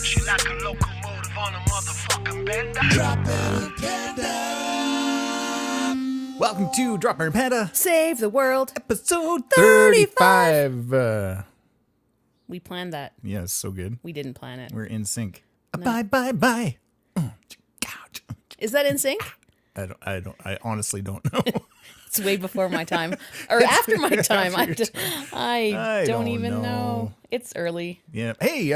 push you like a locomotive on a motherfucking bender. Dropbear and Panda. Welcome to Dropbear and Panda, Save the world. episode 35. We planned that. Yeah, it's so good. We didn't plan it. We're in sync. Bye, bye, bye. Is that in sync? I honestly don't know. It's way before my time. Or after my time. I don't even know. It's early. Yeah. Hey,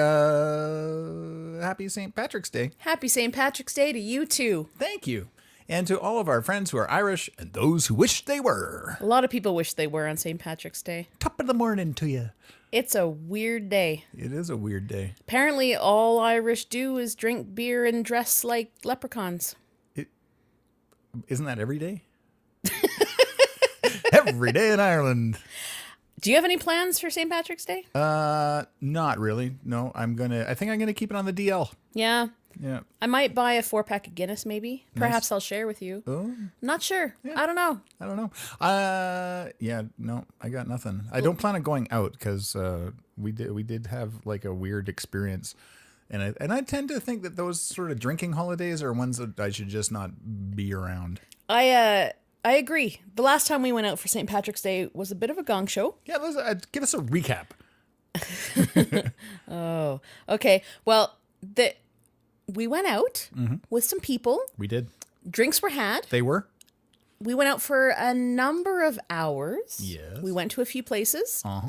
happy St. Patrick's Day. Happy St. Patrick's Day to you too. Thank you. And to all of our friends who are Irish and those who wish they were. A lot of people wish they were on St. Patrick's Day. Top of the morning to you. It's a weird day. It is a weird day. Apparently, all Irish do is drink beer and dress like leprechauns. Isn't that every day? Every day in Ireland. Do you have any plans for St. Patrick's Day? Not really. No, I think I'm gonna keep it on the DL. Yeah. Yeah. I might buy a 4-pack of Guinness, maybe. Perhaps Nice. I'll share with you. Oh, Not sure. Yeah. I don't know. I don't know. Yeah, no, I got nothing. I don't plan on going out because we did have like a weird experience, and I tend to think that those sort of drinking holidays are ones that I should just not be around. I agree. The last time we went out for St. Patrick's Day was a bit of a gong show. Yeah, let's give us a recap. Oh, okay. Well, we went out with some people. We did. Drinks were had. They were. We went out for a number of hours. Yes. We went to a few places. Uh-huh.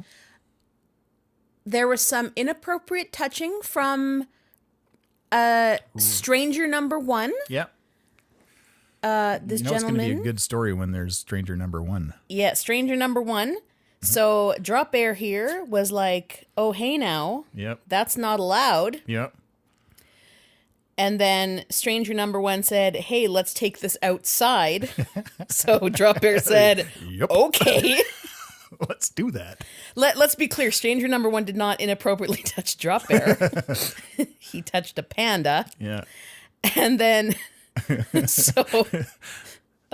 There was some inappropriate touching from stranger number one. Yeah. This You know it's going gentleman. to be a good story when there's stranger number one. Yeah, stranger number one. So Dropbear here was like, "Oh, hey now, Yep. that's not allowed." Yep. And then stranger number one said, "Hey, let's take this outside." So Dropbear said, Yep. "Okay." Let's do that. Let's be clear. Stranger number one did not inappropriately touch Dropbear. He touched a panda. Yeah. And then, so...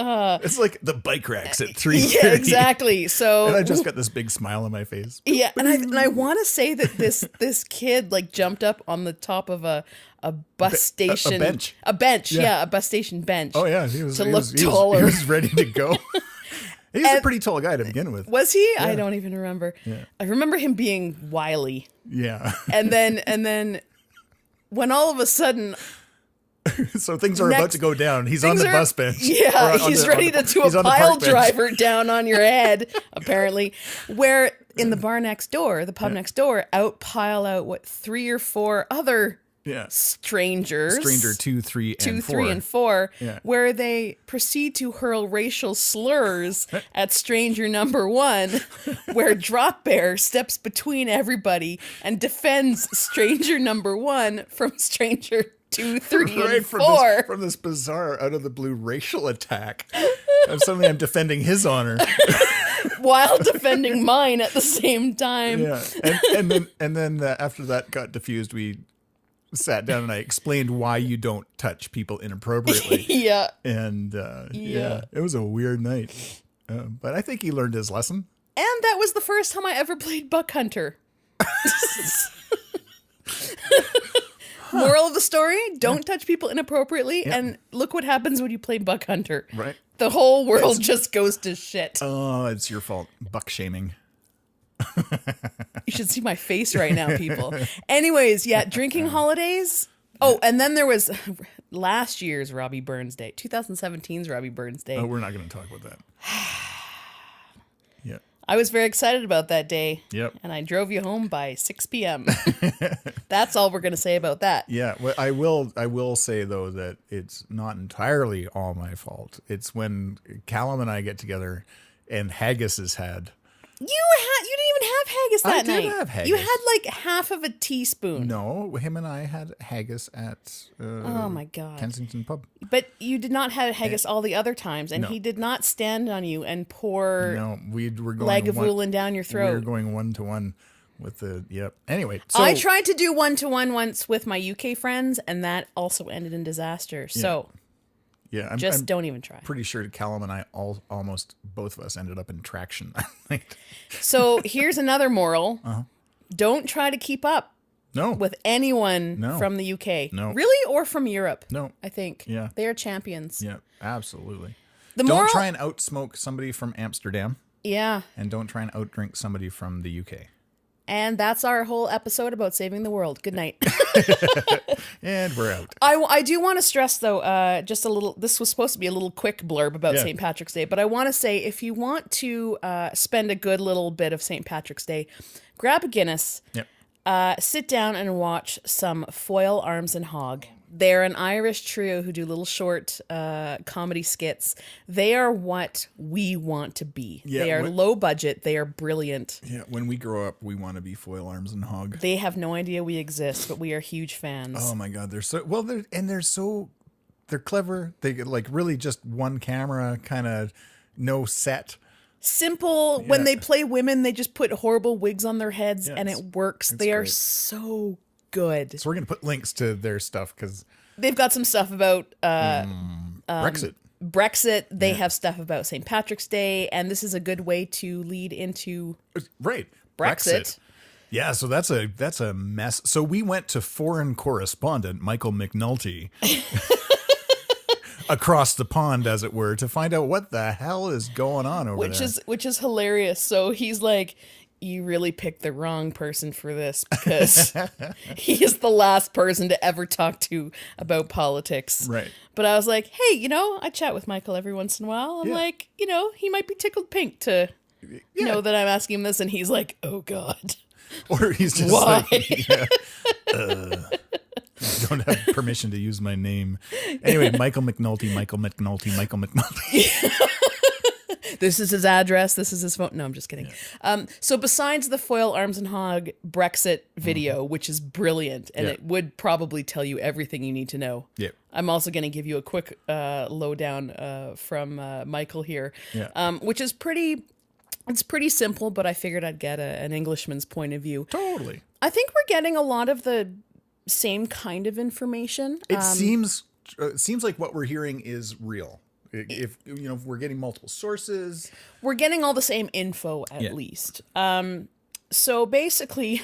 It's like the bike racks at 3:30. Yeah, exactly. So... And I just got this big smile on my face. Yeah, and I want to say that this kid like jumped up on the top of a bus station... A bench. A bench, Yeah. yeah, a bus station bench. Oh, yeah. He was, To he look was, he was- taller. He was ready to go. He's a And- pretty tall guy to begin with. Was he? I don't even remember. Yeah. I remember him being wily. Yeah. And then when all of a sudden... So things are about Next- to go down. He's on Things the are- bus bench. Yeah, Or on he's the- ready on the- to do he's a on the pile park bench. driver down on your head, apparently. Where in the bar next door, the pub next door, pile out 3 or 4 other Yeah. strangers. Stranger 2, 3, and 2, 4. 3, and 4, Yeah. where they proceed to hurl racial slurs at stranger number 1, where Dropbear steps between everybody and defends stranger number 1 from stranger 2, 3, and 4. From this bizarre, out of the blue racial attack. And suddenly I'm defending his honor. While defending mine at the same time. Yeah. And then after that got diffused, we sat down and I explained why you don't touch people inappropriately. Yeah. And yeah, it was a weird night. But I think he learned his lesson. And that was the first time I ever played Buck Hunter. Moral of the story, don't touch people inappropriately, and look what happens when you play Buck Hunter. Right. The whole world just goes to shit. Oh, it's your fault. Buck shaming. You should see my face right now, people. Anyways, yeah, drinking holidays. Oh, and then there was last year's Robbie Burns Day, 2017's Robbie Burns Day. Oh, we're not going to talk about that. Yeah. I was very excited about that day. Yep. And I drove you home by 6 p.m. That's all we're going to say about that. Yeah, well, I will say though that it's not entirely all my fault. It's when Callum and I get together and haggis is had. You didn't even have haggis that I night. did have haggis. You had like half of a teaspoon. No, him and I had haggis at Oh my god. Kensington Pub. But you did not have haggis all the other times, and No. he did not stand on you and pour No, we were going Lagavulin down your We were throat. going 1-to-1 with the yep. Anyway, so I tried to do 1-to-1 once with my UK friends, and that also ended in disaster. So yeah, I'm don't even try. pretty sure Callum and I almost both of us ended up in traction that night. So here's another moral. Uh-huh. Don't try to keep up No. with anyone No. from the UK. No. Really? Or from Europe? No. I think. Yeah. They are champions. Yeah, absolutely. The Don't moral... try and outsmoke somebody from Amsterdam, Yeah. and don't try and outdrink somebody from the UK. And that's our whole episode about saving the world. Good night. And we're out. I do want to stress, though, just a little, this was supposed to be a little quick blurb about Yeah. St. Patrick's Day, but I want to say if you want to spend a good little bit of St. Patrick's Day, grab a Guinness, Yep. sit down and watch some Foil, Arms and Hog. They're an Irish trio who do little short comedy skits. They are what we want to be. Yeah, they are low budget. They are brilliant. Yeah, when we grow up, we want to be Foil, Arms, and Hog. They have no idea we exist, but we are huge fans. Oh my God, they're so well. They're clever. They get like really just one camera, kind of no set. Simple. When they play women, they just put horrible wigs on their heads, and it works. They are great. so good. So we're gonna put links to their stuff because They've got some stuff about Brexit. Brexit. They have stuff about St. Patrick's Day, and this is a good way to lead into Right. Brexit. Yeah, so that's a mess. So we went to foreign correspondent Michael McNulty across the pond, as it were, to find out what the hell is going on over there. which is hilarious. So he's like, you really picked the wrong person for this because he is the last person to ever talk to about politics. Right. But I was like, hey, I chat with Michael every once in a while. I'm like, he might be tickled pink to know that I'm asking him this. And he's like, oh God. Or he's just Why? like, don't have permission to use my name. Anyway, Michael McNulty. This is his address. This is his phone. No, I'm just kidding. Yeah. So besides the Foil, Arms and Hog Brexit video, which is brilliant, and it would probably tell you everything you need to know. Yeah. I'm also going to give you a quick lowdown from Michael here, which is pretty simple, but I figured I'd get an Englishman's point of view. Totally. I think we're getting a lot of the same kind of information. It seems like what we're hearing is real. If we're getting multiple sources, we're getting all the same info at least. So basically,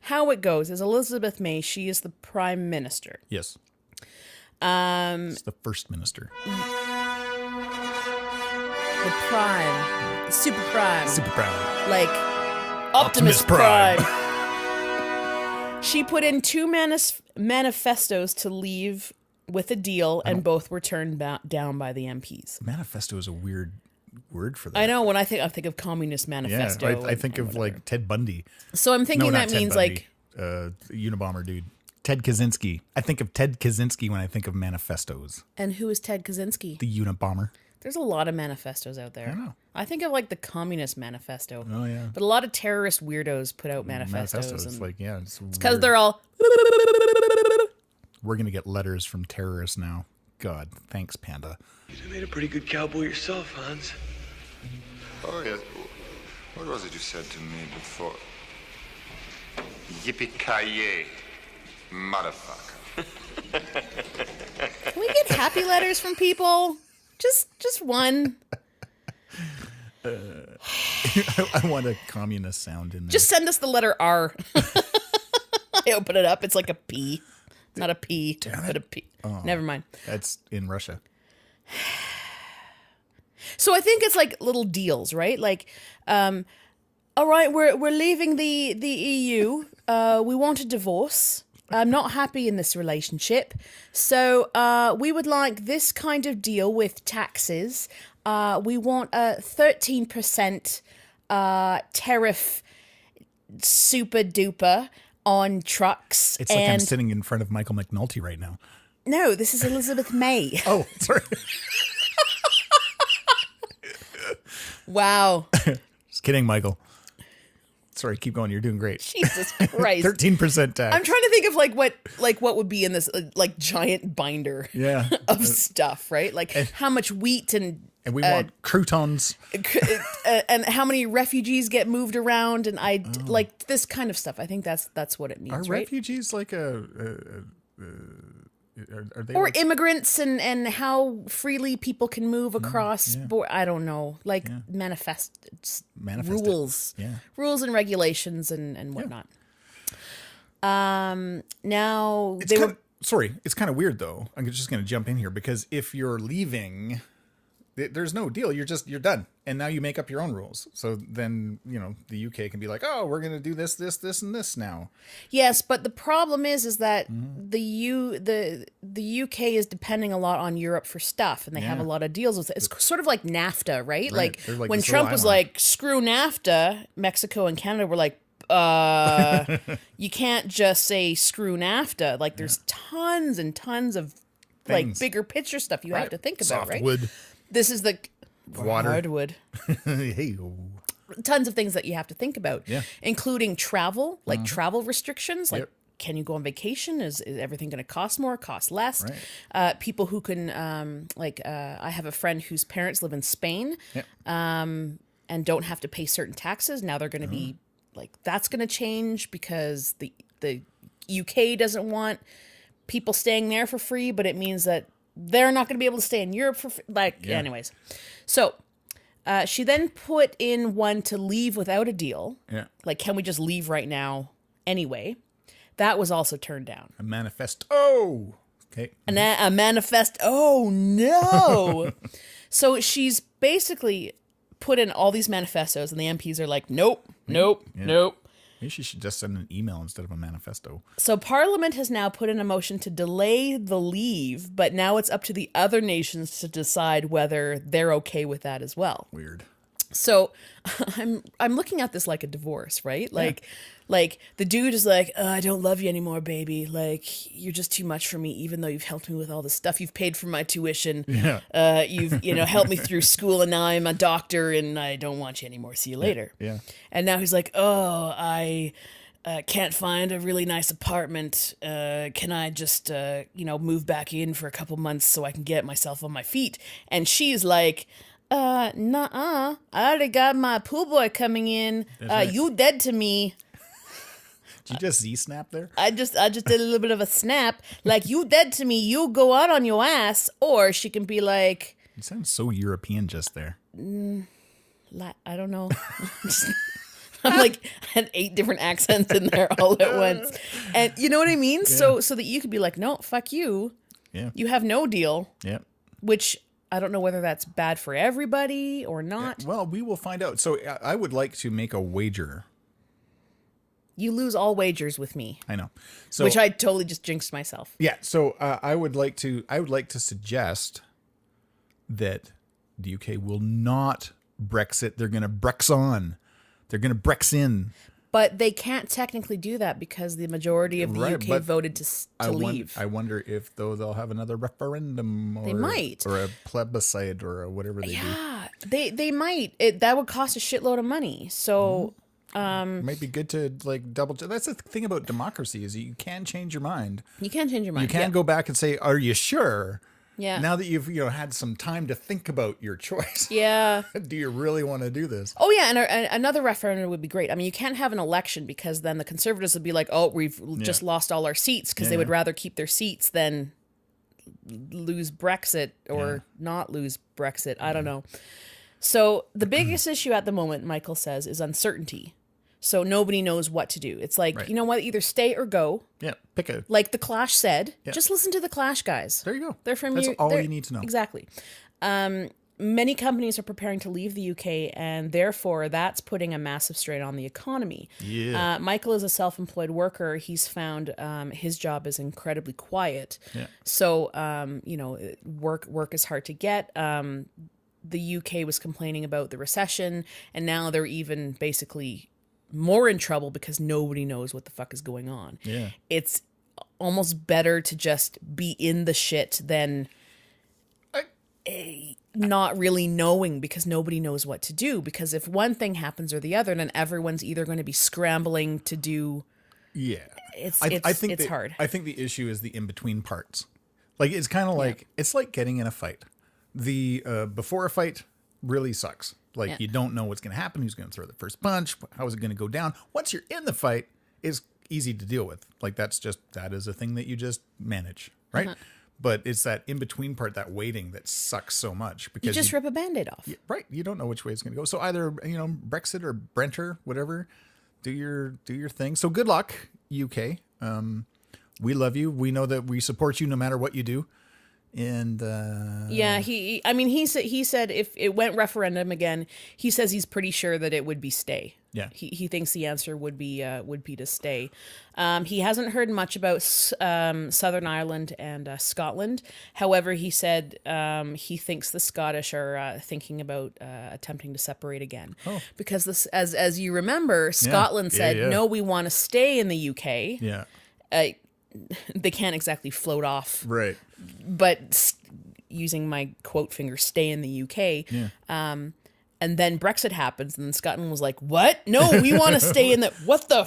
how it goes is Elizabeth May. She is the Prime Minister. Yes. It's the First Minister. The Prime, Super Prime, like Optimus Prime. She put in 2 manifestos to leave with a deal, and both were turned down by the MPs. Manifesto is a weird word for that. I know. When I think of Communist Manifesto. Yeah, I think of like Ted Bundy. So I'm thinking that means Bundy, Unabomber dude. Ted Kaczynski. I think of Ted Kaczynski when I think of manifestos. And who is Ted Kaczynski? The Unabomber. There's a lot of manifestos out there. I know. I think of like the Communist Manifesto. Oh yeah. But a lot of terrorist weirdos put out manifestos. It's like, it's because they're all. We're gonna get letters from terrorists now. God, thanks, Panda. You made a pretty good cowboy yourself, Hans. Oh, yes. What was it you said to me before? Yippee-ki-yay, motherfucker. Can we get happy letters from people? Just one. I want a communist sound in there. Just send us the letter R. I open it up. It's like a P. Not a P, but a P. Oh, never mind. That's in Russia. So I think it's like little deals, right? Like, all right, we're leaving the EU. We want a divorce. I'm not happy in this relationship. So we would like this kind of deal with taxes. We want a 13% tariff super duper on trucks. It's like I'm sitting in front of Michael McNulty right now. No, this is Elizabeth May. Oh, sorry. Wow. Just kidding, Michael. Sorry, keep going. You're doing great. Jesus Christ. 13% tax. I'm trying to think of what would be in this like giant binder of stuff, right? Like how much wheat and we want croutons and how many refugees get moved around, and like this kind of stuff. I think that's what it means. Are right? refugees like are they or like immigrants and how freely people can move across I don't know, like manifest rules, rules and regulations and whatnot. Now It's it's kind of weird though. I'm just going to jump in here because if you're leaving, there's no deal. You're done. And now you make up your own rules. So then, the UK can be like, oh, we're going to do this, and this now. Yes, but the problem is that the UK is depending a lot on Europe for stuff, and they have a lot of deals with it. It's sort of like NAFTA, right? Like when Trump was like, screw NAFTA, Mexico and Canada were like, you can't just say screw NAFTA. Like there's tons and tons of like bigger picture stuff you have to think about, right? Softwood. This is the Water. hardwood. Hey. Tons of things that you have to think about, including travel, like travel restrictions, like can you go on vacation? Is everything going to cost more, cost less? Right. People who can, I have a friend whose parents live in Spain and don't have to pay certain taxes. Now they're going to be like, that's going to change because the UK doesn't want people staying there for free, but it means that they're not going to be able to stay in Europe for free. Anyways. So she then put in one to leave without a deal. Yeah. Like, can we just leave right now anyway? That was also turned down. A manifesto. Oh, okay. A manifesto. Oh, no. So she's basically put in all these manifestos, and the MPs are like, nope. Maybe she should just send an email instead of a manifesto. So Parliament has now put in a motion to delay the leave, but now it's up to the other nations to decide whether they're okay with that as well. Weird. So I'm looking at this like a divorce, right? Like the dude is like, oh, I don't love you anymore, baby. Like you're just too much for me, even though you've helped me with all this stuff. You've paid for my tuition. Yeah. You've helped me through school, and now I'm a doctor, and I don't want you anymore. See you later. Yeah. And now he's like, oh, I can't find a really nice apartment. Can I just move back in for a couple months so I can get myself on my feet? And she's like, nuh-uh. I already got my pool boy coming in. Right. You dead to me. Did you just Z-snap there? I just did a little bit of a snap. Like, you dead to me. You go out on your ass. Or she can be like... You sound so European just there. I don't know. I'm like, I had 8 different accents in there all at once. And you know what I mean? Yeah. So that you could be like, no, fuck you. Yeah. You have no deal. Yeah. Which... I don't know whether that's bad for everybody or not. Well, we will find out. So I would like to make a wager. You lose all wagers with me. I know. So, which I totally just jinxed myself. Yeah. So I would like to suggest that the UK will not Brexit. They're going to Brex on. They're going to Brex in. But they can't technically do that because the majority of the UK voted to leave. I wonder if they'll have another referendum or, they might. Or a plebiscite or whatever they do. Yeah, they might. That would cost a shitload of money. So might be good to like double check. That's the thing about democracy is you can change your mind. You can change your mind. You can go back and say, "Are you sure?" Yeah. Now that you've had some time to think about your choice. Yeah. Do you really want to do this? Oh yeah, and another referendum would be great. I mean, you can't have an election because then the Conservatives would be like, "Oh, we've just lost all our seats," because they would rather keep their seats than lose Brexit or not lose Brexit. I don't know. So the biggest issue at the moment, Michael says, is uncertainty. So nobody knows what to do. It's like, you know what? Either stay or go. Yeah, pick a... Like The Clash said. Yeah. Just listen to The Clash guys. There you go. They're from That's all you need to know. Exactly. Many companies are preparing to leave the UK, and therefore that's putting a massive strain on the economy. Yeah. Michael is a self-employed worker. He's found his job is incredibly quiet. Yeah. So, work is hard to get. The UK was complaining about the recession, and now they're even basically more in trouble because nobody knows what the fuck is going on. Yeah. It's almost better to just be in the shit than not really knowing because nobody knows what to do. Because if one thing happens or the other, then everyone's either going to be scrambling to do. Yeah. It's hard. I think the issue is the in-between parts. Like, it's kind of like, it's like getting in a fight. The before a fight really sucks. Like, you don't know what's going to happen, who's going to throw the first punch, how is it going to go down. Once you're in the fight, is easy to deal with. Like, that is a thing that you just manage, right? Uh-huh. But it's that in-between part, that waiting, that sucks so much. Because you just rip a Band-Aid off. Right. You don't know which way it's going to go. So either, Brexit or Brenter, whatever, do your thing. So good luck, UK. We love you. We know that we support you no matter what you do. And he said if it went referendum again, he says he's pretty sure that it would be stay. Yeah, he thinks the answer would be to stay. He hasn't heard much about Southern Ireland and Scotland. However, he said he thinks the Scottish are thinking about attempting to separate again. Because this, as you remember, Scotland said no, we want to stay in the UK. Yeah, they can't exactly float off, right? But using my quote finger, stay in the UK. Yeah. And then Brexit happens, and then Scotland was like, "What? No, we want to stay in the what the."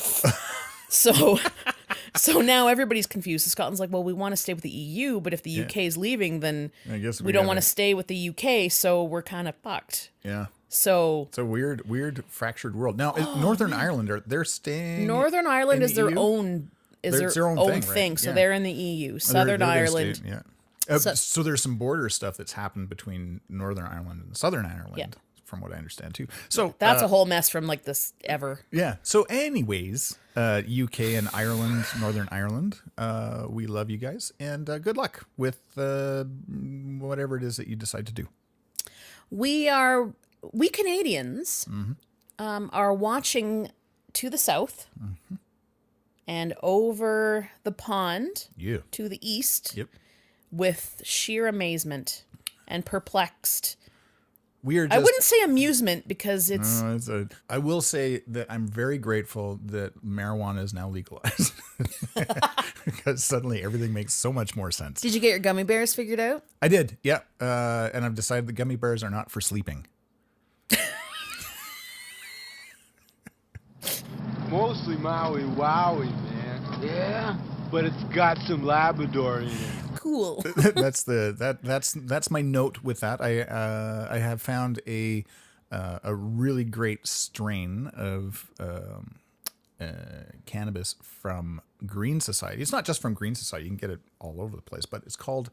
So now everybody's confused. So Scotland's like, "Well, we want to stay with the EU, but if the UK is leaving, then I guess we don't want to stay with the UK. So we're kind of fucked." Yeah. So it's a weird fractured world. Now, Northern Ireland they're staying. Northern Ireland is their EU? own. Their own thing. Right? So they're in the EU. Southern Ireland. So there's some border stuff that's happened between Northern Ireland and Southern Ireland, from what I understand too. So that's a whole mess from like this ever. Yeah. So anyways, UK and Ireland, Northern Ireland, we love you guys, and good luck with whatever it is that you decide to do. We Canadians are watching to the south. Mm-hmm. And over the pond to the east with sheer amazement and perplexed. I wouldn't say amusement because it's... I will say that I'm very grateful that marijuana is now legalized. Because suddenly everything makes so much more sense. Did you get your gummy bears figured out? I did, yeah. And I've decided the gummy bears are not for sleeping. Mostly Maui Wowie, man. Yeah, but it's got some Labrador in it. Cool. That's my note with that. I have found a really great strain of cannabis from Green Society. It's not just from Green Society. You can get it all over the place, but it's called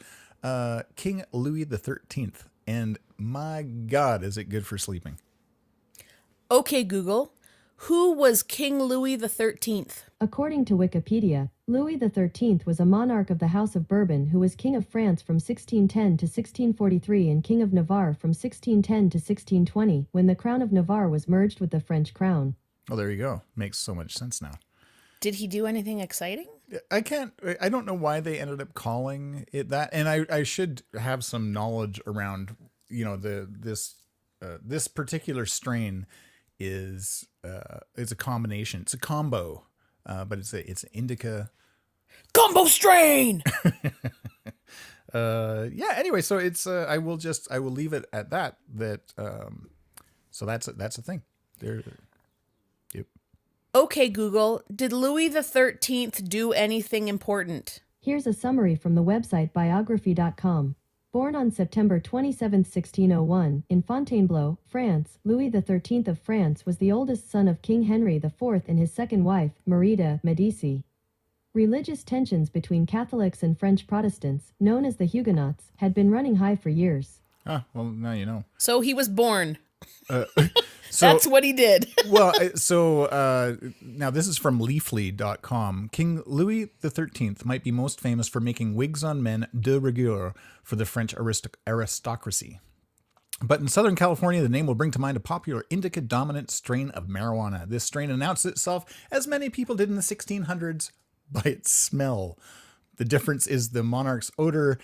King Louis XIII. And my God, is it good for sleeping? Okay, Google. Who was King Louis XIII? According to Wikipedia, Louis XIII was a monarch of the House of Bourbon who was King of France from 1610 to 1643 and King of Navarre from 1610 to 1620, when the crown of Navarre was merged with the French crown. Oh, there you go. Makes so much sense now. Did he do anything exciting? I don't know why they ended up calling it that. And I should have some knowledge around, this particular strain is it's a combination. It's a combo, but it's an indica combo strain. Anyway, so it's I will leave it at that. So that's a thing. There. Yep. Okay, Google. Did Louis XIII do anything important? Here's a summary from the website biography.com. Born on September 27, 1601, in Fontainebleau, France, Louis XIII of France was the oldest son of King Henry IV and his second wife, Marie de Medici. Religious tensions between Catholics and French Protestants, known as the Huguenots, had been running high for years. Ah, well, now you know. So he was born. That's what he did. Well, now this is from leafly.com. King Louis XIII might be most famous for making wigs on men de rigueur for the French aristocracy. But in Southern California, the name will bring to mind a popular indica-dominant strain of marijuana. This strain announced itself, as many people did in the 1600s, by its smell. The difference is this monarch's odor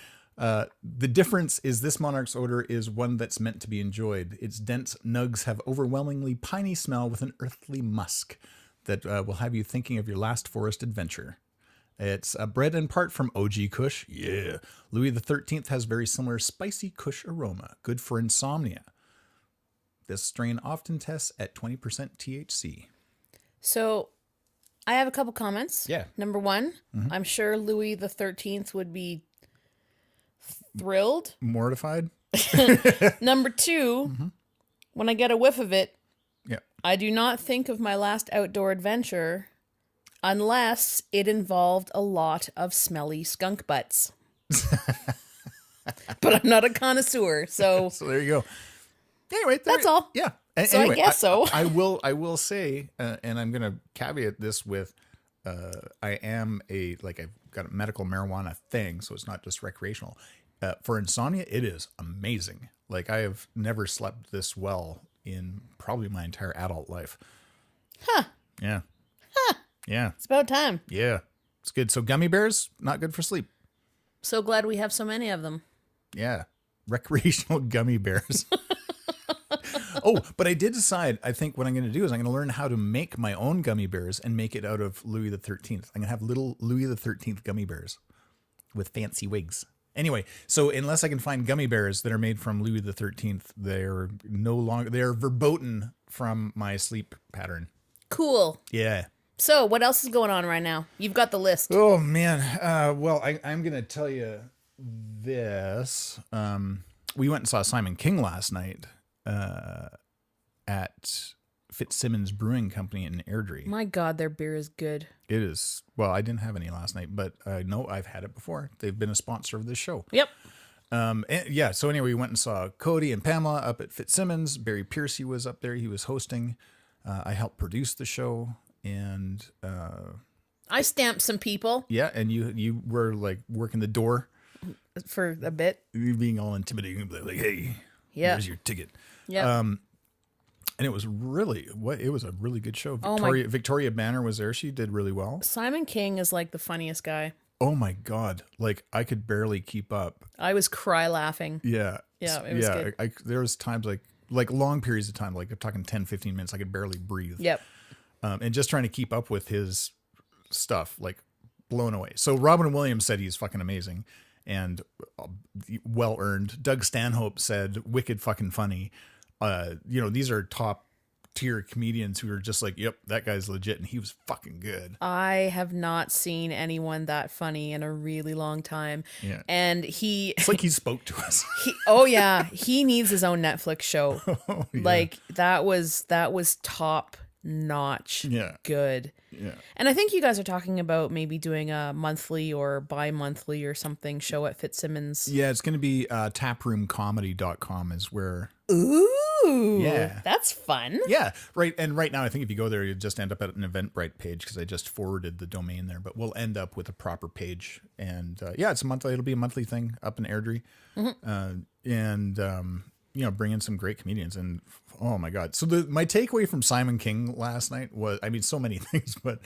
is one that's meant to be enjoyed. Its dense nugs have overwhelmingly piney smell with an earthly musk that will have you thinking of your last forest adventure. It's bred in part from OG Kush. Yeah. Louis XIII has very similar spicy Kush aroma, good for insomnia. This strain often tests at 20% THC. So I have a couple comments. Yeah. Number one, I'm sure Louis XIII would be thrilled. Mortified. Number two, when I get a whiff of it, yeah, I do not think of my last outdoor adventure unless it involved a lot of smelly skunk butts. But I'm not a connoisseur, so there you go. Anyway, that's all. Yeah. So anyway, I guess so. I will say, and I'm going to caveat this with, I am I've got a medical marijuana thing, so it's not just recreational. For insomnia, it is amazing. Like, I have never slept this well in probably my entire adult life. Huh. Yeah. Huh. Yeah. It's about time. Yeah. It's good. So gummy bears, not good for sleep. So glad we have so many of them. Yeah. Recreational gummy bears. Oh, but I did decide, I think what I'm going to do is I'm going to learn how to make my own gummy bears and make it out of Louis the 13th. I'm going to have little Louis the 13th gummy bears with fancy wigs. Anyway, so unless I can find gummy bears that are made from Louis the 13th, they're no longer, they're verboten from my sleep pattern. Cool. Yeah. So what else is going on right now? You've got the list. Oh, man. Well, I'm going to tell you this. We went and saw Simon King last night at Fitzsimmons Brewing Company in Airdrie. My God, their beer is good. It is. Well, I didn't have any last night, but I know I've had it before. They've been a sponsor of this show. Yep. Yeah. So anyway, we went and saw Cody and Pamela up at Fitzsimmons. Barry Piercey was up there. He was hosting. I helped produce the show, and I stamped some people. Yeah, and you were like working the door for a bit. You being all intimidating, like, hey, here's your ticket. Yeah. And it was a really good show. Oh Victoria Banner was there. She did really well. Simon King is like the funniest guy. Oh my God. Like, I could barely keep up. I was cry laughing. Yeah. Yeah, it was good. There was times like long periods of time, like I'm talking 10, 15 minutes, I could barely breathe. Yep. And just trying to keep up with his stuff, like, blown away. So Robin Williams said he's fucking amazing and well earned. Doug Stanhope said wicked fucking funny. These are top tier comedians who are just like, yep, that guy's legit, and he was fucking good. I have not seen anyone that funny in a really long time. Yeah. And it's like he spoke to us. He needs his own Netflix show. Oh, yeah. Like, that was top notch. Yeah. Good. Yeah. And I think you guys are talking about maybe doing a monthly or bi-monthly or something show at Fitzsimmons. Yeah, it's going to be taproomcomedy.com is where. Ooh. Yeah. That's fun. Yeah. Right. And right now, I think if you go there, you just end up at an Eventbrite page because I just forwarded the domain there, but we'll end up with a proper page. And it's a monthly. It'll be a monthly thing up in Airdrie. Mm-hmm. Bring in some great comedians. And oh my God. So my takeaway from Simon King last night was, I mean, so many things, but,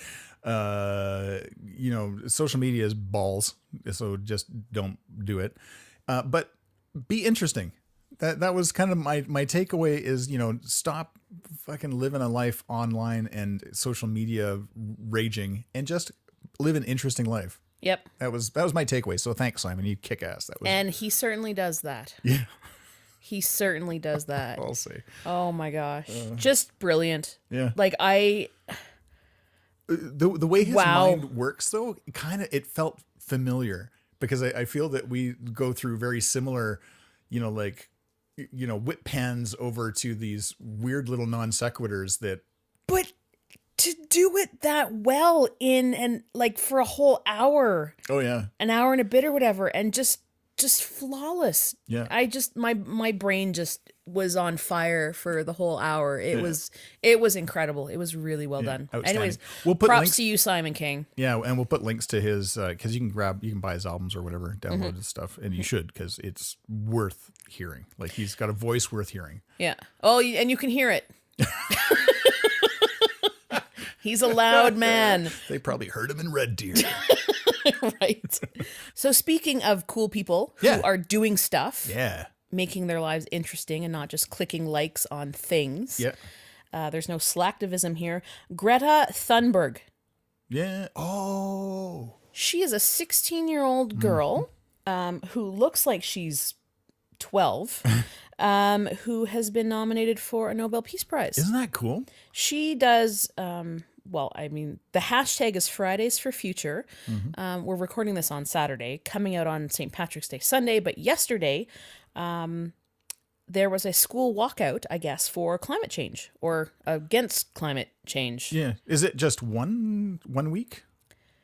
social media is balls. So just don't do it. But be interesting. That was kind of my takeaway is, stop fucking living a life online and social media raging and just live an interesting life. Yep. That was my takeaway. So thanks, Simon. You kick ass. And he certainly does that. Yeah. He certainly does that. I'll say. Oh my gosh. Just brilliant. Yeah. Like the way his mind works though, it felt familiar because I feel that we go through very similar, whip pans over to these weird little non sequiturs that. But to do it that well for a whole hour. Oh yeah. An hour and a bit or whatever, and just flawless. Yeah. My brain just was on fire for the whole hour. It was incredible. It was really well done. Anyways, we'll put props links to you, Simon King. Yeah, and we'll put links to his because you can buy his albums or whatever, download his stuff, and you should because it's worth hearing. Like, he's got a voice worth hearing. Yeah. Oh, and you can hear it. He's a loud man. They probably heard him in Red Deer. Right. So speaking of cool people who are doing stuff, making their lives interesting and not just clicking likes on things. Yeah. There's no slacktivism here. Greta Thunberg. Yeah. Oh. She is a 16-year-old girl who looks like she's 12, who has been nominated for a Nobel Peace Prize. Isn't that cool? She does... the hashtag is Fridays for Future. Mm-hmm. We're recording this on Saturday, coming out on St. Patrick's Day Sunday. But yesterday, there was a school walkout, I guess, for climate change or against climate change. Yeah. Is it just one week?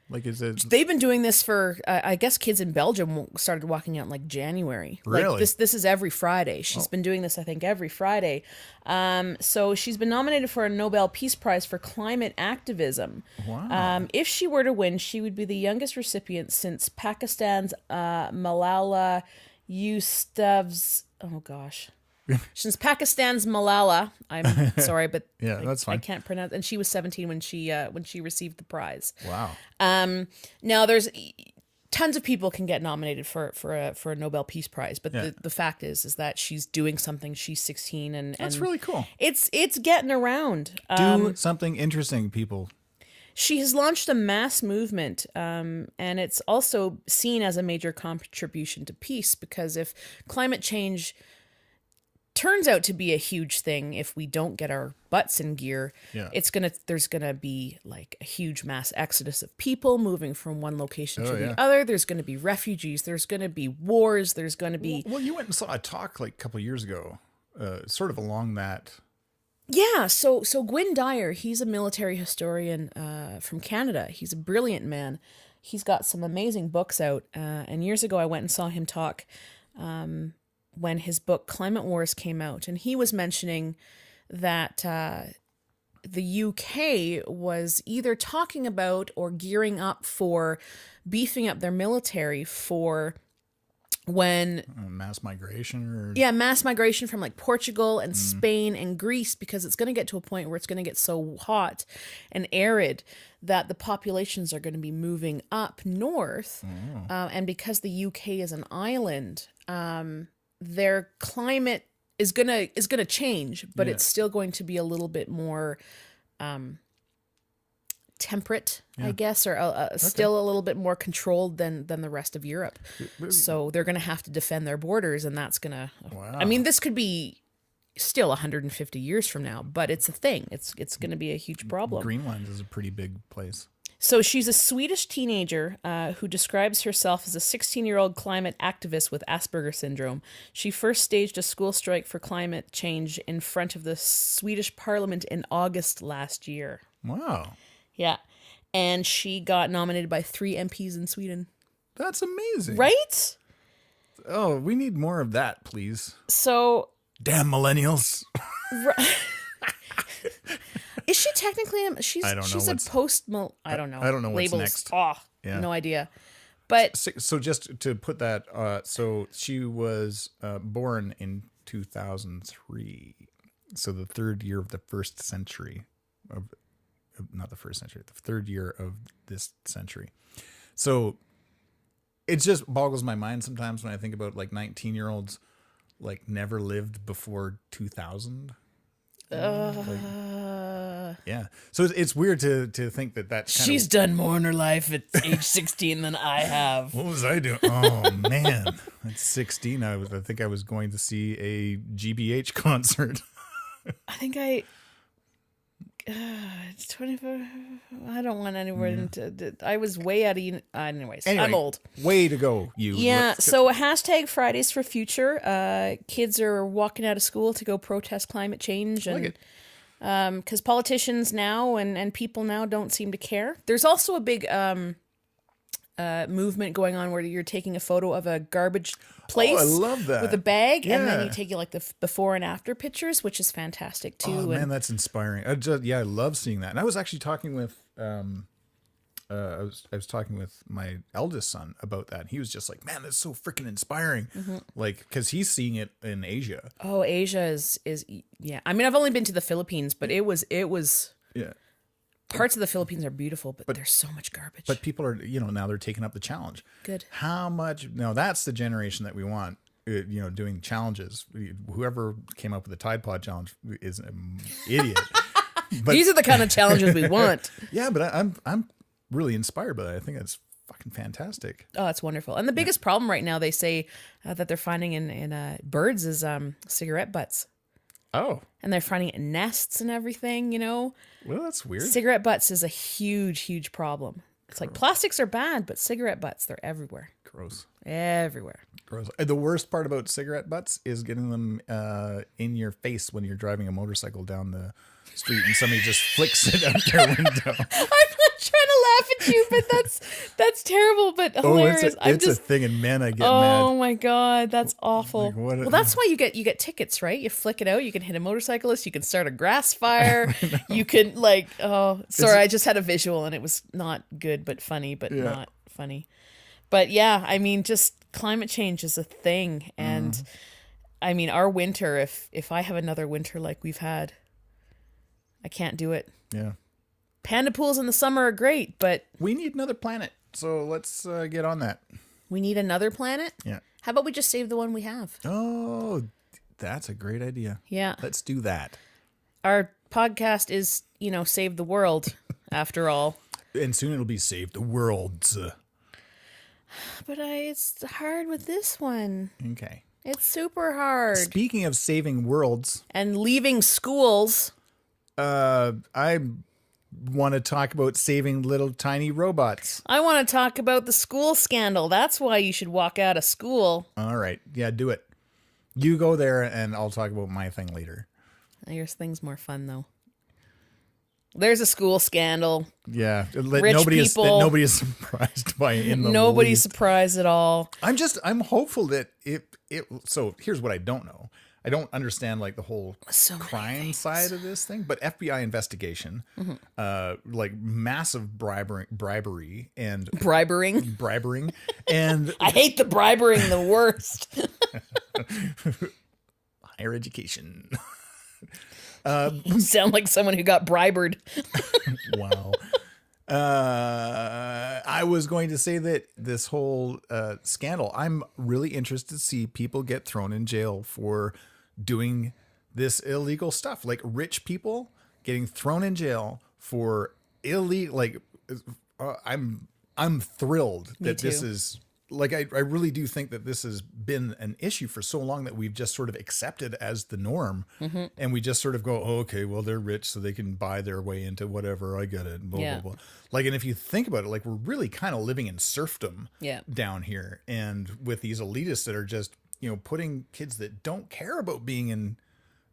Like, is it? They've been doing this for, I guess, kids in Belgium started walking out in like January. Really? Like this is every Friday. She's been doing this, I think, every Friday. So she's been nominated for a Nobel Peace Prize for climate activism. Wow. If she were to win, she would be the youngest recipient since Pakistan's Malala Yousafzai. Oh gosh. Since Pakistan's Malala, I'm sorry, but yeah, that's fine. I can't pronounce. And she was 17 when she received the prize. Wow. Now there's tons of people can get nominated for a Nobel Peace Prize, but the fact is that she's doing something. She's 16, and That's really cool. It's getting around. Do something interesting, people. She has launched a mass movement, and it's also seen as a major contribution to peace, because if climate change turns out to be a huge thing, if we don't get our butts in gear, there's gonna be like a huge mass exodus of people moving from one location to the other. There's gonna be refugees. There's gonna be wars. There's gonna be. Well, you went and saw a talk like a couple of years ago, sort of along that. Yeah, so Gwyn Dyer, he's a military historian from Canada. He's a brilliant man. He's got some amazing books out. And years ago, I went and saw him talk when his book Climate Wars came out. And he was mentioning that the UK was either talking about or gearing up for beefing up their military for when mass migration mass migration from like Portugal and Spain and Greece, because it's going to get to a point where it's going to get so hot and arid that the populations are going to be moving up north. And because the UK is an island, their climate is gonna change, but it's still going to be a little bit more temperate, I guess, or still a little bit more controlled than the rest of Europe. So they're going to have to defend their borders, and that's going to... Wow. I mean, this could be still 150 years from now, but it's a thing. It's going to be a huge problem. Greenland is a pretty big place. So she's a Swedish teenager who describes herself as a 16-year-old climate activist with Asperger syndrome. She first staged a school strike for climate change in front of the Swedish parliament in August last year. Wow. Yeah. And she got nominated by 3 MPs in Sweden. That's amazing. Right? Oh, we need more of that, please. So... Damn millennials. Is she technically... She's a post... I don't know. I don't know what's Labels. next. Oh, no idea. But... So just to put that... so she was born in 2003. So the third year of the first century of... Not the first century, the third year of this century. So it just boggles my mind sometimes when I think about like 19-year-olds like never lived before 2000. Yeah. So it's weird to think that she's done more in her life at age 16 than I have. What was I doing? Oh man, at 16, I think I was going to see a GBH concert. I think it's 24. I don't want anywhere into. I was way out of. Anyways, anyway, I'm old. Way to go, you. Yeah. So hashtag Fridays for Future. Kids are walking out of school to go protest climate change, and because politicians now and people now don't seem to care. There's also a big movement going on where you're taking a photo of a garbage place. I love that. With a bag, and then you take like the before and after pictures, which is fantastic too. Oh man, that's inspiring. I love seeing that. And I was actually talking with I was talking with my eldest son about that. And he was just like, man, that's so freaking inspiring. Like, because he's seeing it in Asia. Oh, Asia is yeah. I mean, I've only been to the Philippines, but it was yeah. Parts of the Philippines are beautiful, but there's so much garbage. But people are, now they're taking up the challenge. Good. How much? Now that's the generation that we want, doing challenges. Whoever came up with the Tide Pod challenge is an idiot. But, these are the kind of challenges we want. Yeah, but I'm really inspired by that. I think that's fucking fantastic. Oh, it's wonderful. And the biggest problem right now, they say that they're finding in birds is cigarette butts. Oh. And they're finding it in nests and everything, Well, that's weird. Cigarette butts is a huge, huge problem. It's like plastics are bad, but cigarette butts, they're everywhere. Gross. Everywhere. Gross. The worst part about cigarette butts is getting them in your face when you're driving a motorcycle down the street and somebody just flicks it out their window. I'm not trying to laugh at you, but that's terrible, but hilarious. It's a thing, and man, I get mad. Oh my god, that's awful. Like, that's why you get tickets, right? You flick it out. You can hit a motorcyclist. You can start a grass fire. You can I just had a visual, and it was not good, but funny, but not funny. But yeah, I mean, just climate change is a thing, and I mean, our winter. If I have another winter like we've had, I can't do it. Yeah. Panda pools in the summer are great, but we need another planet. So let's get on that. We need another planet? Yeah. How about we just save the one we have? Oh, that's a great idea. Yeah. Let's do that. Our podcast is, save the world, after all. And soon it'll be save the world. But it's hard with this one. Okay. It's super hard. Speaking of saving worlds. And leaving schools. I want to talk about saving little tiny robots. I want to talk about the school scandal. That's why you should walk out of school. All right. Yeah, do it. You go there and I'll talk about my thing later. Your thing's more fun, though. There's a school scandal. Yeah. Rich people. Nobody is surprised by it in the Nobody's least. surprised at all. I'm hopeful that so here's what I don't know. I don't understand like the whole crime side of this thing, but FBI investigation, like massive bribery and bribering, and I hate the bribering the worst. Higher education. You sound like someone who got bribed. Wow. I was going to say that this whole scandal, I'm really interested to see people get thrown in jail for doing this illegal stuff, like rich people getting thrown in jail for illegal. Like, I'm thrilled that this is like, I really do think that this has been an issue for so long that we've just sort of accepted as the norm. And we just sort of go, oh, okay, well, they're rich, so they can buy their way into whatever. I get it. Blah, blah, blah. Like, and if you think about it, like, we're really kind of living in serfdom down here. And with these elitists that are just, putting kids that don't care about being in.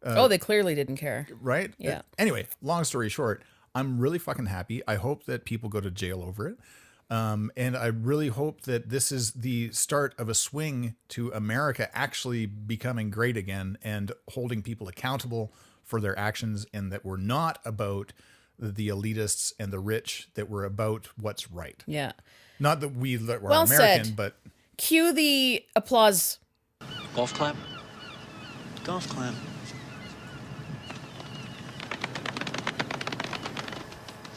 They clearly didn't care. Right? Yeah. Anyway, long story short, I'm really fucking happy. I hope that people go to jail over it. And I really hope that this is the start of a swing to America actually becoming great again and holding people accountable for their actions, and that we're not about the elitists and the rich, that we're about what's right. Yeah. Not that we're well American, said. but... Cue the applause. Golf clap. Golf clap.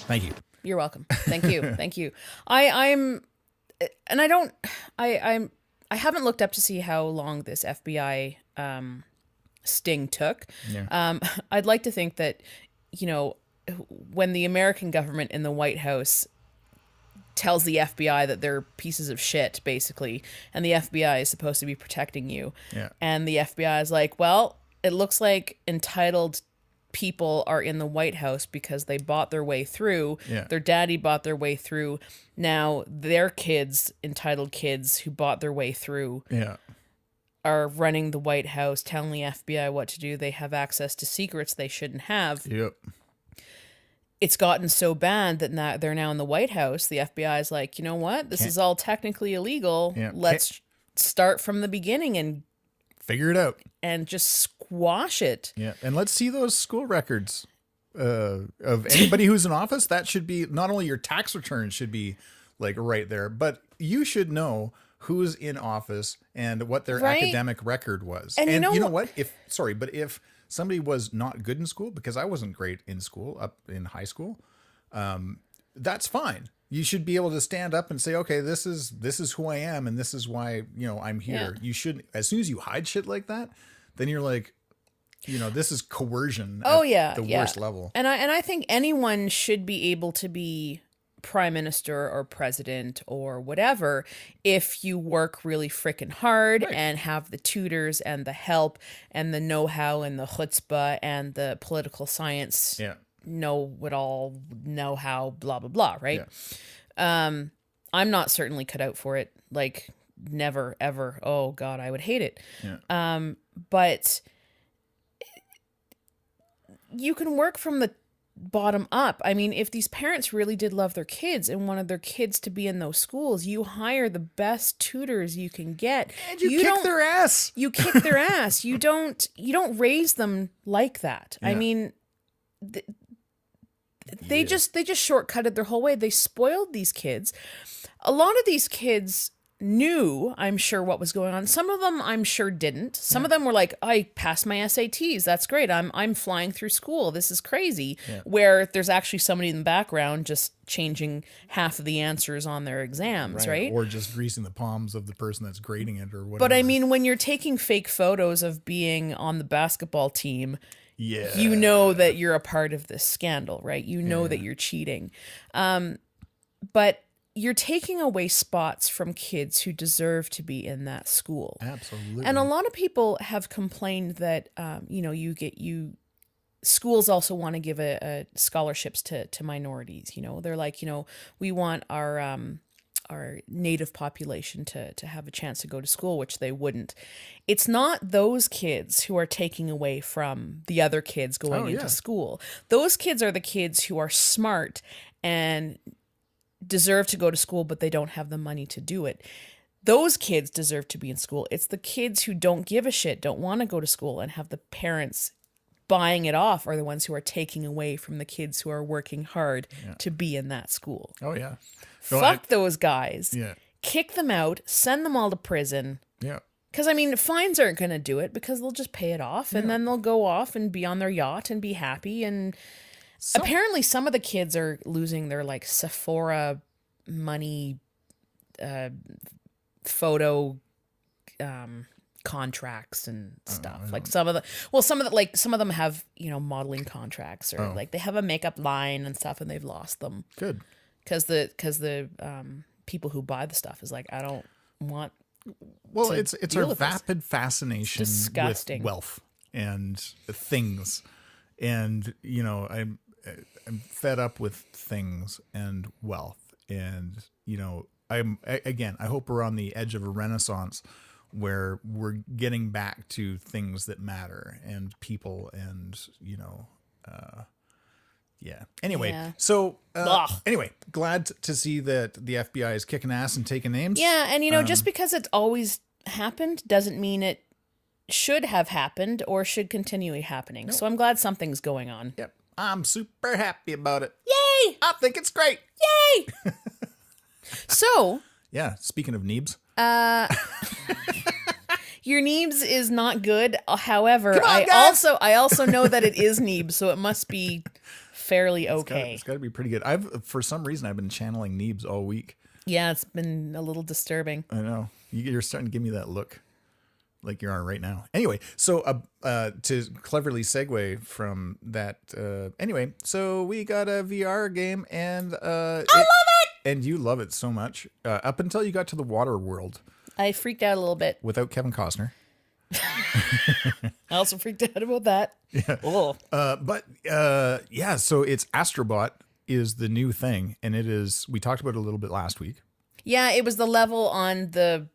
Thank you. You're welcome. Thank you. Thank you. I haven't looked up to see how long this FBI sting took. Yeah. I'd like to think that, when the American government in the White House tells the FBI that they're pieces of shit, basically, and the FBI is supposed to be protecting you. Yeah. And the FBI is like, well, it looks like entitled people are in the White House because they bought their way through. Yeah. Their daddy bought their way through. Now their kids, entitled kids who bought their way through, are running the White House, telling the FBI what to do. They have access to secrets they shouldn't have. Yep. It's gotten so bad that they're now in the White House. The FBI is like, you know what? This is all technically illegal. Yeah. Let's start from the beginning and figure it out and just squash it. Yeah. And let's see those school records of anybody who's in office. That should be, not only your tax return should be like right there, but you should know who's in office and what their academic record was. And you know what? If somebody was not good in school, because I wasn't great in school, up in high school, that's fine. You should be able to stand up and say, okay, this is who I am, and this is why, I'm here. Yeah. You shouldn't, as soon as you hide shit like that, then you're like, this is coercion at the worst level. And I think anyone should be able to be prime minister or president or whatever if you work really freaking hard and have the tutors and the help and the know-how and the chutzpah and the political science know-how, blah blah blah, right? I'm not certainly cut out for it, like never ever. Oh god, I would hate it. But you can work from the bottom up. I mean, if these parents really did love their kids and wanted their kids to be in those schools, you hire the best tutors you can get. And you kick their ass. You kick their ass. You don't raise them like that. Yeah. I mean, they just shortcutted their whole way. They spoiled these kids. A lot of these kids knew, I'm sure, what was going on. Some of them, I'm sure, didn't. Some of them were like, I passed my SATs. That's great. I'm flying through school. This is crazy. Yeah. Where there's actually somebody in the background just changing half of the answers on their exams, right? Or just greasing the palms of the person that's grading it or whatever. But I mean, when you're taking fake photos of being on the basketball team, you know that you're a part of this scandal, right? You know that you're cheating. But you're taking away spots from kids who deserve to be in that school. Absolutely. And a lot of people have complained that, schools also want to give a scholarships to minorities. You know, they're like, we want our native population to have a chance to go to school, which they wouldn't. It's not those kids who are taking away from the other kids going into school. Those kids are the kids who are smart and deserve to go to school, but they don't have the money to do it. Those kids deserve to be in school. It's the kids who don't give a shit, don't want to go to school, and have the parents buying it off are the ones who are taking away from the kids who are working hard to be in that school. Oh, yeah. Fuck those guys. Yeah. Kick them out. Send them all to prison. Yeah. Because, I mean, fines aren't going to do it because they'll just pay it off and then they'll go off and be on their yacht and be happy. And apparently some of the kids are losing their, like, Sephora money photo contracts and stuff. Like some of them have, modeling contracts or like they have a makeup line and stuff and they've lost them. Good. Because the people who buy the stuff is like, I don't want. Well, it's our vapid fascination with wealth and things, and I'm fed up with things and wealth, and I hope we're on the edge of a renaissance where we're getting back to things that matter and people and Anyway, so anyway, glad to see that the FBI is kicking ass and taking names. Yeah, and just because it's always happened doesn't mean it should have happened or should continue happening. Nope. So I'm glad something's going on. Yep, I'm super happy about it. Yay! I think it's great. Yay! So yeah, speaking of Neebs. Your Neebs is not good. However, I also know that it is Neebs, so it must be fairly okay. It's got to be pretty good. For some reason I've been channeling Neebs all week. Yeah, it's been a little disturbing. I know. You're starting to give me that look like you are right now. Anyway, so to cleverly segue from that, anyway, so we got a VR game and I love it! And you love it so much. Up until you got to the water world. I freaked out a little bit. Without Kevin Costner. I also freaked out about that. Yeah. Oh. So it's Astrobot is the new thing. And it is, we talked about it a little bit last week. Yeah, it was the level on the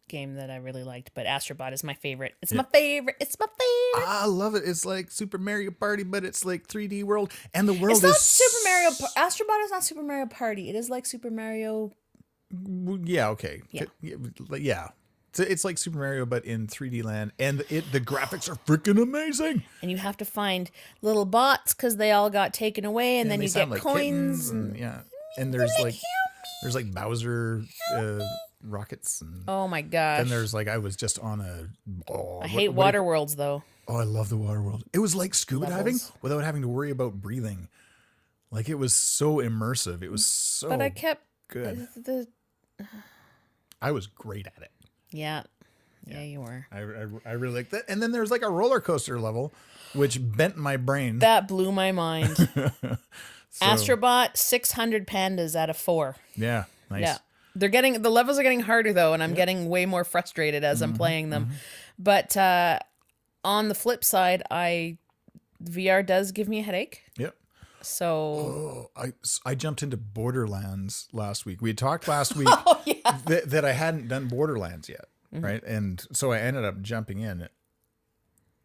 game that I really liked, but Astrobot is my favorite. It's my favorite. I love it. It's like Super Mario Party, but it's like 3D world. And the world It's not Super Mario. Astrobot is not Super Mario Party. It is like Super Mario. Yeah, okay. Yeah. It's like Super Mario, but in 3D land, and the graphics are freaking amazing. And you have to find little bots because they all got taken away, and then you get like coins. And there's like Bowser rockets. And, oh my gosh! And there's like I was just on a. I hate water worlds though. Oh, I love the water world. It was like scuba diving without having to worry about breathing. Like it was so immersive. It was so. But I kept good. I was great at it. Yeah, you were. I really like that. And then there's like a roller coaster level, which bent my brain. That blew my mind. Astrobot 600 pandas out of 4. Yeah, nice. Yeah, the levels are getting harder though, and I'm getting way more frustrated as I'm playing them. But on the flip side, VR does give me a headache. Yep. So I jumped into Borderlands last week. We had talked last week that I hadn't done Borderlands yet, right? And so I ended up jumping in.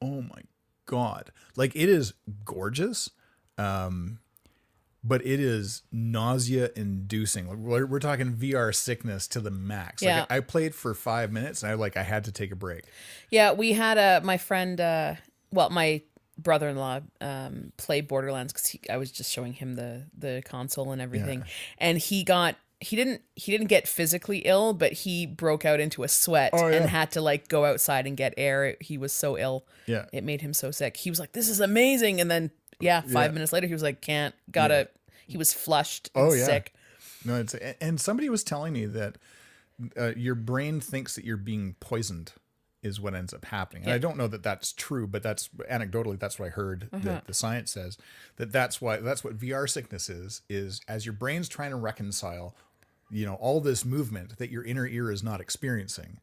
Oh my God. Like it is gorgeous. But it is nausea-inducing. We're talking VR sickness to the max. Yeah. Like I played for 5 minutes, and I had to take a break. Yeah, we had my friend, my brother-in-law play Borderlands because I was just showing him the console and everything, and he didn't get physically ill, but he broke out into a sweat and had to like go outside and get air. He was so ill. Yeah, it made him so sick. He was like, "This is amazing," and then 5 minutes later, he was like, "Can't, gotta." He was flushed and sick. No, and somebody was telling me that your brain thinks that you're being poisoned is what ends up happening. And I don't know that that's true, but that's anecdotally, that's what I heard that the science says that's what VR sickness is as your brain's trying to reconcile, all this movement that your inner ear is not experiencing.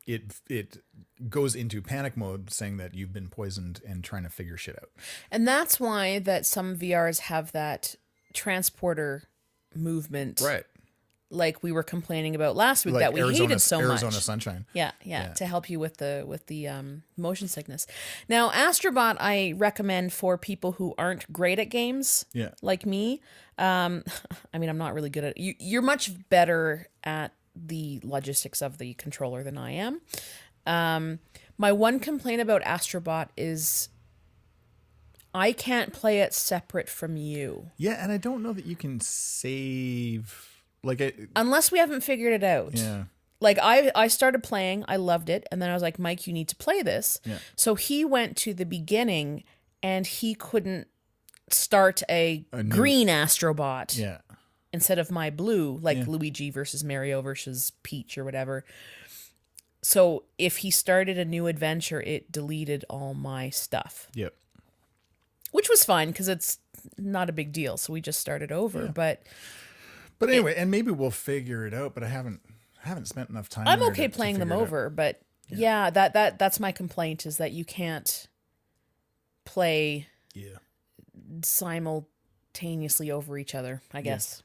It goes into panic mode saying that you've been poisoned and trying to figure shit out. And that's why that some VRs have that transporter movement. Right. Like we were complaining about last week like that we hated so much. Arizona Sunshine. Yeah, to help you with the motion sickness. Now, Astrobot I recommend for people who aren't great at games. Yeah. Like me. I mean, I'm not really good at it. You're much better at the logistics of the controller than I am. My one complaint about Astrobot is I can't play it separate from you. Yeah, and I don't know that you can save unless we haven't figured it out. Yeah. Like I started playing, I loved it, and then I was like, Mike, you need to play this. Yeah. So he went to the beginning and he couldn't start a green Astrobot. Yeah. Instead of my blue, like Luigi versus Mario versus Peach or whatever. So if he started a new adventure, it deleted all my stuff. Yep. Which was fine because it's not a big deal. So we just started over. Yeah. But anyway, and maybe we'll figure it out. But I haven't spent enough time. I'm okay playing them over, but that's my complaint is that you can't play simultaneously over each other, I guess.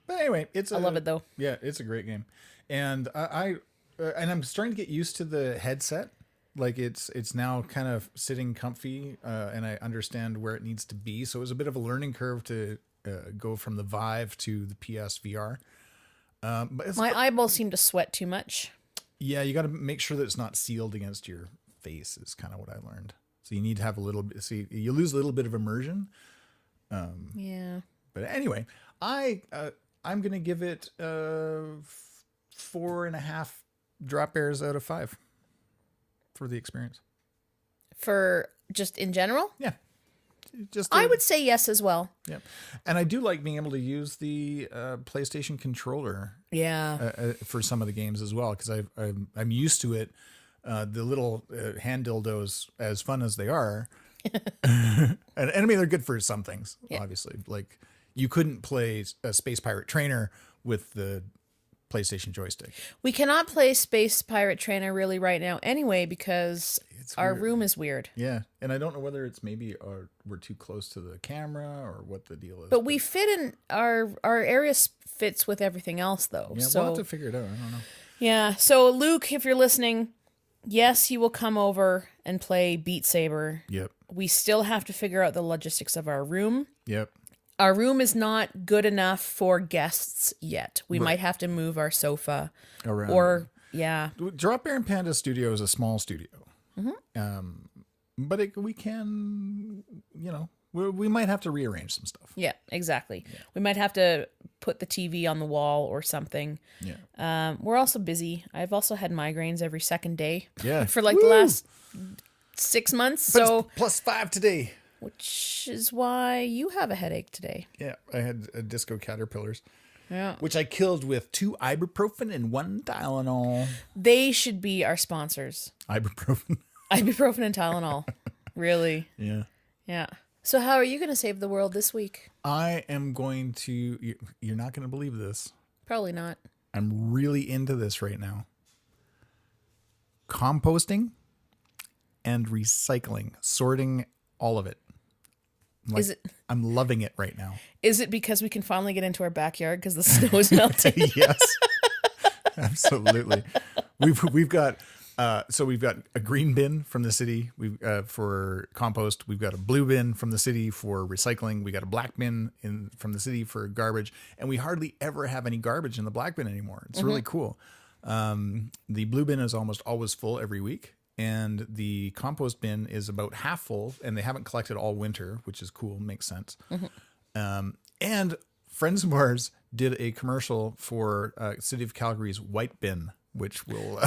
But anyway, I love it though. Yeah, it's a great game, and I'm starting to get used to the headset. Like it's now kind of sitting comfy, and I understand where it needs to be. So it was a bit of a learning curve to go from the Vive to the PSVR. But my eyeballs seem to sweat too much. Yeah, you got to make sure that it's not sealed against your face. Is kind of what I learned. So you need to have a little bit. See, you lose a little bit of immersion. Yeah. But anyway, I'm going to give it 4.5 Dropbears out of 5 for the experience. For just in general? Yeah. I would say yes as well. Yeah. And I do like being able to use the PlayStation controller. Yeah. For some of the games as well, because I'm used to it. The little hand dildos, as fun as they are. and I mean, they're good for some things, obviously. Like, you couldn't play a Space Pirate Trainer with the PlayStation joystick. We cannot play Space Pirate Trainer really right now anyway because our room is weird. Yeah, and I don't know whether it's maybe we're too close to the camera or what the deal is. But we fit in, our area fits with everything else though. Yeah, so we'll have to figure it out. I don't know. Yeah, so Luke, if you're listening, yes, you will come over and play Beat Saber. Yep. We still have to figure out the logistics of our room. Yep. Our room is not good enough for guests yet. We might have to move our sofa around. Or, Dropbear and Panda Studio is a small studio. Mm-hmm. But we can, we might have to rearrange some stuff. Yeah, exactly. Yeah. We might have to put the TV on the wall or something. Yeah. We're also busy. I've also had migraines every second day. Yeah. For like the last 6 months. But so it's +5 today. Which is why you have a headache today. Yeah, I had disco caterpillars. Yeah. Which I killed with 2 ibuprofen and 1 Tylenol. They should be our sponsors. Ibuprofen. Ibuprofen and Tylenol. Really. Yeah. Yeah. So how are you going to save the world this week? I am going to... You're not going to believe this. Probably not. I'm really into this right now. Composting and recycling. Sorting all of it. I'm loving it right now. Is it because we can finally get into our backyard because the snow is melting? Yes, absolutely. We've got So we've got a green bin from the city for compost. We've got a blue bin from the city for recycling. We got a black bin from the city for garbage. And we hardly ever have any garbage in the black bin anymore. It's really cool. The blue bin is almost always full every week. And the compost bin is about half full. And they haven't collected all winter, which is cool. Makes sense. And friends of ours did a commercial for City of Calgary's white bin, which will...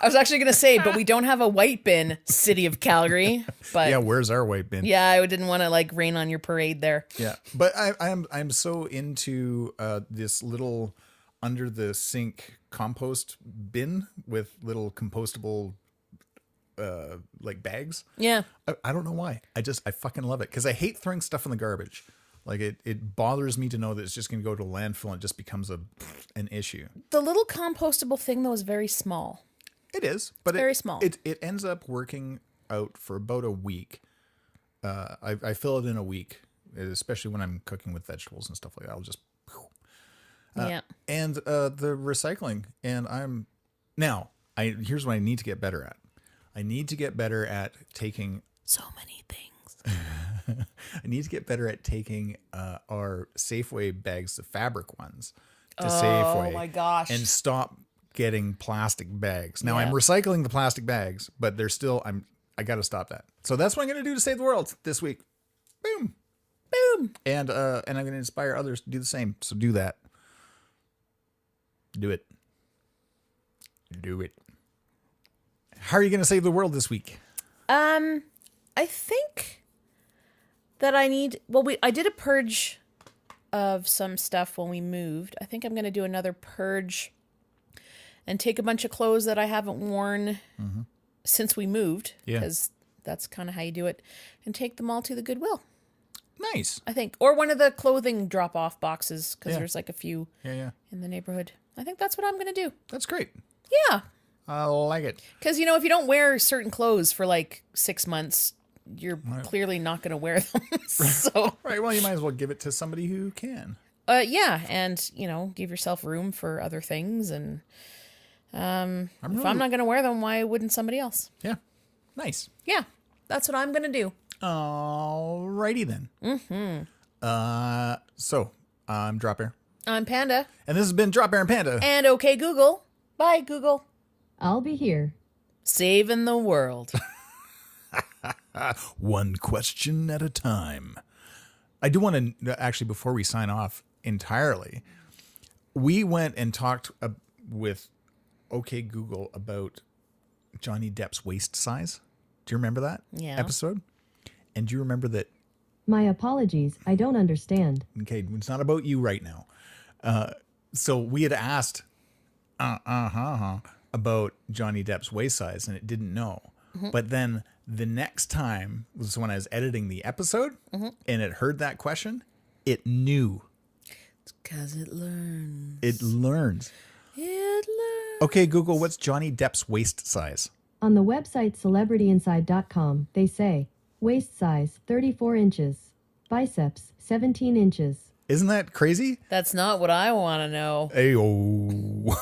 I was actually going to say, but we don't have a white bin, City of Calgary. But yeah, where's our white bin? Yeah, I didn't want to like rain on your parade there. Yeah, but I'm so into this little under the sink compost bin with little compostable like bags. Yeah, I don't know why. I fucking love it because I hate throwing stuff in the garbage. Like it bothers me to know that it's just going to go to a landfill and it just becomes an issue. The little compostable thing though is very small. It is, but very small. It ends up working out for about a week. I fill it in a week, especially when I'm cooking with vegetables and stuff like that. I'll just yeah. And the recycling, and here's what I need to get better at. I need to get better at taking so many things. I need to get better at taking our Safeway bags, the fabric ones, to Safeway. Oh my gosh! And stop getting plastic bags. Now I'm Yeah. recycling the plastic bags, but they're still I got to stop that. So that's what I'm going to do to save the world this week. Boom. Boom. And I'm going to inspire others to do the same. So do that. Do it. Do it. How are you going to save the world this week? I think that I did a purge of some stuff when we moved. I think I'm going to do another purge and take a bunch of clothes that I haven't worn since we moved, because that's kind of how you do it, and take them all to the Goodwill. Nice. I think. Or one of the clothing drop-off boxes, because there's like a few in the neighborhood. I think that's what I'm going to do. That's great. Yeah. I like it. Because, if you don't wear certain clothes for like 6 months, you're clearly not going to wear them. So Right. Well, you might as well give it to somebody who can. Yeah. And, give yourself room for other things. And if I'm not going to wear them, why wouldn't somebody else? Yeah. Nice. Yeah. That's what I'm going to do. Alrighty then. So I'm Dropbear. I'm Panda. And this has been Dropbear and Panda. And okay, Google. Bye, Google. I'll be here. Saving the world. One question at a time. I do want to, actually, before we sign off entirely, we went and talked with OK Google about Johnny Depp's waist size. Do you remember that episode? And do you remember that? My apologies. I don't understand. Okay, it's not about you right now. So we had asked about Johnny Depp's waist size, and it didn't know. But then the next time was when I was editing the episode, and it heard that question. It knew. It's because it learns. It learns. It learns. Okay, Google, what's Johnny Depp's waist size? On the website celebrityinside.com, they say, waist size 34 inches, biceps 17 inches. Isn't that crazy? That's not what I want to know. Ayo.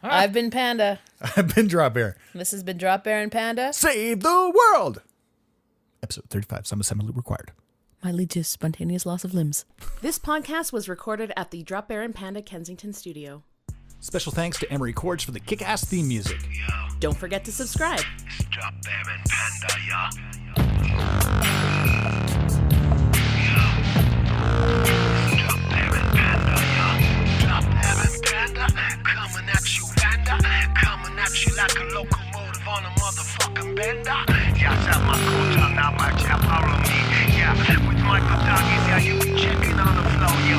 I've been Panda. I've been Dropbear. This has been Dropbear and Panda. Save the world. Episode 35, some assembly required. Might lead to spontaneous loss of limbs. This podcast was recorded at the Dropbear and Panda Kensington studio. Special thanks to Emre Cords for the kick-ass theme music. Don't forget to subscribe. It's Dropbear and Panda, yeah. Dropbear and Panda, yeah. Dropbear and Panda, coming at you, Panda. Coming at you like a locomotive on a motherfucking bender. Yeah, tell my culture now, watch out, follow me. Yeah, with Michael Doggies, yeah, you be checking on the flow, yo.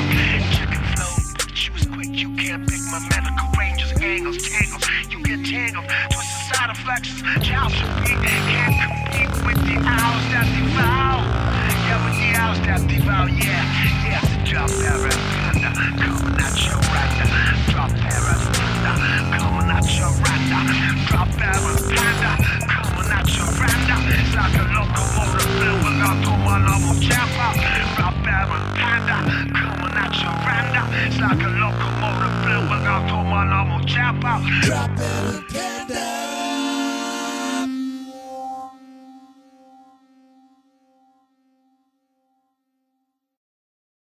Checking flow, bitch, you was quick, you can't pick my medical ranges, angles, tangles. You get tangled, twisted side effects, child should be. Can't compete with the owls that devour. Yeah, with the owls that devour, yeah. Yeah, it's a Dropbear and Panda, coming at you right now. Dropbear and Panda, coming at you right now. Dropbear and Panda, coming at you right now. It's like a locomotive filled with autonomous chopper. Dropbear and Panda, coming at you right now. It's like a locomotive filled with autonomous chopper. Dropbear and Panda.